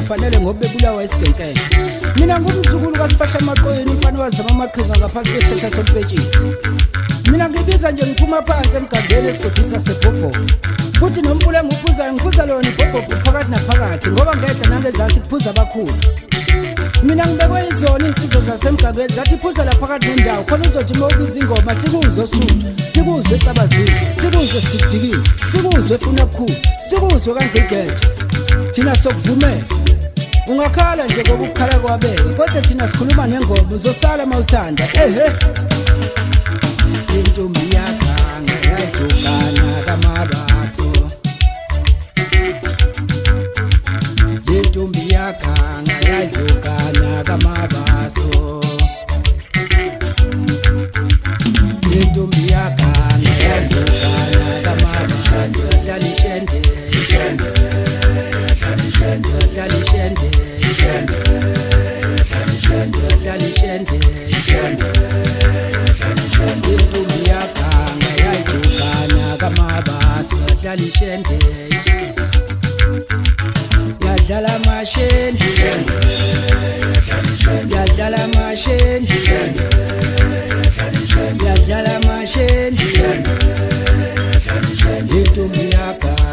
Fanele ngobe bulawa isigenkenge mina ngumzukulu kaSifahla Maqoyeni umfana wazama amaqhinga ngaphansi kwehlehla sompetshisi mina ngibiza nje ngiphuma phansi emgandeni esigodisa sebhobho futhi nompula engiphuzayo ngiphuza lona ibhobho phakathi naphakathi ngoba ngedwa nangezasi kuphuza abakhulu mina ngibekwe izona insizwa zasemgangeni zathi iphuza la phakathi nendawo khona uzothi uma ubiza ingoma sikuzwe osuthu sikuzwe ecabazini sikuzwe sididikile sikuzwe efuna okukhulu sikuzwe kangigege thina sokuvumela ungakhala nje ngoba ukukhala kwabeke kodwa thina sikhuluma nengoma uzosala mawuthanda intombi yakhanga yazokana kamabaso intombi yakhanga yazokana kamabaso intombi yakhanga yazokana kamabaso dlalishende intombi yakhanga yazokana kamabaso dlalishende yadlala amashende yadlala amashende yadlala amashende intombi yakhanga